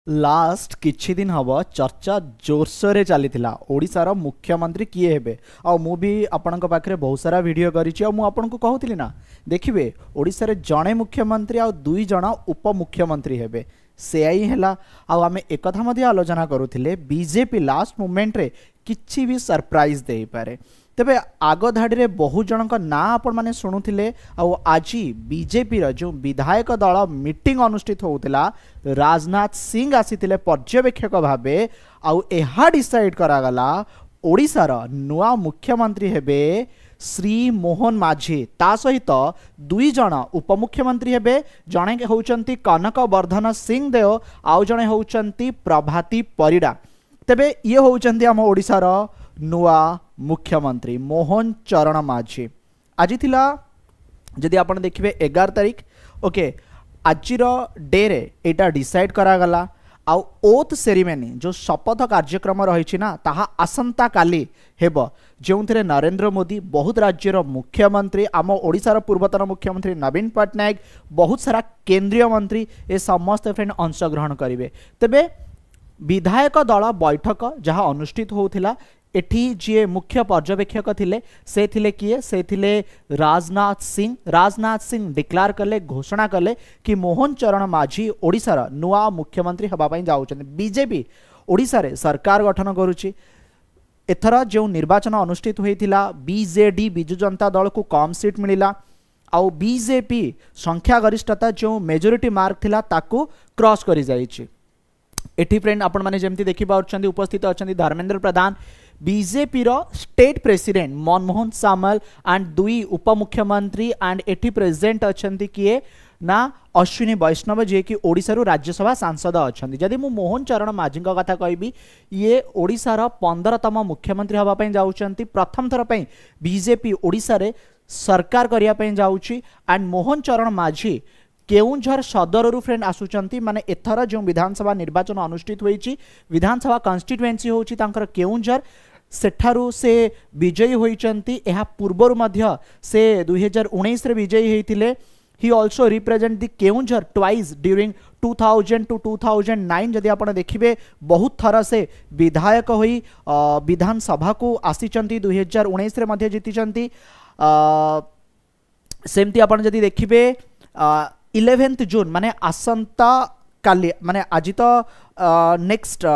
Last किछि दिन hub चर्चा जोरसोर चली ओडिशार मुख्यमंत्री किए हेबे आ मु भी आपनक पाखरे बहुत सारा वीडियो करिछि आ मु आपनको कहूतिली ना देखिबे ओडिशार जणे मुख्यमंत्री आ दुई जण उपमुख्यमंत्री हेबे से ही हैला आ आमे एकथा मध्ये आलोचना करूथिले बीजेपी लास्ट मोमेंट रे किछि भी सरप्राइज देई पारे तेबे आग धाड़ी रे बहु जनक ना आपण माने शुणुथिले आज बीजेपी रो जो विधायक दल मीटिंग अनुष्ठित होउतिला राजनाथ सिंह आसीथिले पर्यवेक्षक भाबे आउ एहा डिसाइड करागला ओडिशार नुआ मुख्यमंत्री हेबे श्री मोहन माझी ता सहित दुई जण उपमुख्यमंत्री हेबे जणे होउचंती कनक वर्धन सिंह देव आउ जणे होउचंती प्रभाती परिडा तेबे ये होउचंती हम ओडिशार नुआ मुख्यमंत्री मोहन चरण माझी आज थिला जदि आपण देखिबे 11 तारीख ओके आजिर डे रे एटा डिसाइड करागला आउ ओथ सेरेमनी जो शपथ कार्यक्रम रही ना ताहा आसंता काली हेब जो नरेंद्र मोदी बहुत राज्यर मुख्यमंत्री आम ओडिशार पूर्वतन मुख्यमंत्री नवीन पट्टनायक बहुत सारा केंद्रीय मंत्री ए समस्त फ्रेंड अंशग्रहण करेंगे तेबे विधायक दल बैठक जहाँ अनुष्ठित होउथिला एठी जी मुख्य पर्यवेक्षक थिले से थिले किए से थिले राजनाथ सिंह डिक्लेयर कले घोषणा कले कि मोहन चरण माझी ओडिशार नुआ मुख्यमंत्री हबा पई जाउछन बीजेपी ओडिशा रे सरकार गठन करूची एथरा जो निर्वाचन अनुष्ठित होइथिला बीजेडी बिजु जनता दल को कम सीट मिलिला आउ बीजेपी संख्या गरिष्ठता जो मेजोरिटी मार्क थिला ताकू क्रॉस करि जाइछि एठी फ्रेंड आपण माने जेमती देखि पाउछन उपस्थित अछन धर्मेंद्र प्रधान बीजेपी रो state president Manmohan Samal and दुई उपमुख्यमंत्री एंड एठी प्रेजेंट अछंती किए ना अश्विनी वैष्णव जे कि ओडिशा रो राज्यसभा सांसद अछंती जदि मु मोहन चरण माझी कथा कहबी ये ओडिशा रो 15तम मुख्यमंत्री हबा पई जाउछंती प्रथम थर पई बीजेपी ओडिशा रे सरकार करिया पई जाउची एंड मोहन चरण माझी केउंझर सदर फ्रेंड आसुचंती माने एथर जो विधानसभा निर्वाचन अनुष्ठित होईची विधानसभा कन्स्टिट्युएंसी होची तांकर केउंझर सेठारु से विजयी होईचंती एहा पूर्वरु मध्य से 2019 रे विजयी हेतिले he also represent the Keonjhar twice during 2000 to 2009 जदि आपण देखिबे बहुत थर से विधायक होई विधानसभा को आसीचंती 2019 रे मध्य जीतिचंती सेमती आपण जदि देखिबे 11 जून माने आसंता काली माने आज तो नेक्स्ट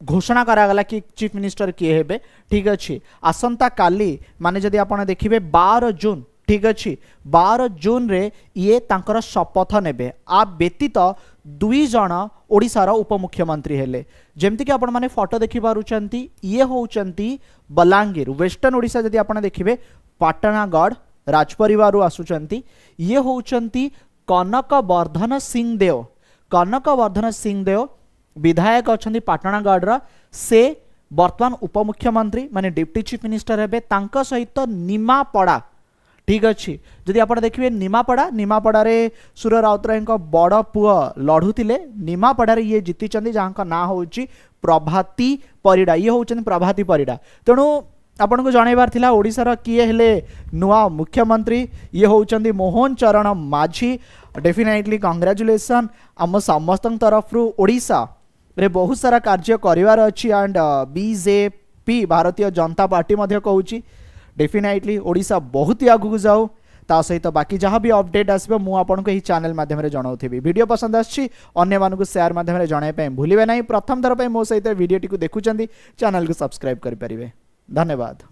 घोषणा करागला कि चीफ मिनिस्टर किए हेबे ठीक अच्छी आसंता काली माने जदि आपण देखिबे 12 जून ठीक अच्छी 12 जून रे ये तांकर शपथ नेबे आ व्यतीत दुई जण ओडिशार उपमुख्यमंत्री हेले जेमति कि आपण माने फोटो देखि पारुचंती ये होउचंती बलांगीर वेस्टर्न ओडिशा जदि आपण देखिबे पाटणागढ़ राजपरिवार आसुचंती ये होउचंती कनक वर्धन सिंह देव विधायक अच्छा पाटणागढ़ से वर्तमान उपमुख्यमंत्री माने डिप्टी चीफ मिनिस्टर हेबे तांका सहित निमापड़ा ठीक अच्छी जदि आप देखिए निमापड़ा रे सुर राउतराय बड़ पुआ लढ़ुतिले निमापड़ा रे ये जीति जहाँ ना होची प्रभाती परिडा ये होचन प्रभाती परिडा तेणु आपन को जनइबार थिला ओडिशार किए हेले नुआ मुख्यमंत्री ये होचंदी मोहन चरण माझी डेफिनेटली कांग्रेचुलेसन आम समस्त तरफ ओडिशा रे बहुत सारा कार्य करिवार अछि and BJP Bharatiya Janata party Madhya कहूची definitely Odisha बहुत ही आगु जाऊ ता सहित बाकी जहाँ भी अपडेट आसबे मु आपन को ही चैनल माध्यम रे जणाउथिबी वीडियो पसंद आछि अन्य मानक को शेयर माध्यम रे जणाय पय भूलिबे नाही प्रथम थर पय मो सहित वीडियो टी को देखुचंदी चैनल को सब्सक्राइब करि परिबे धन्यवाद।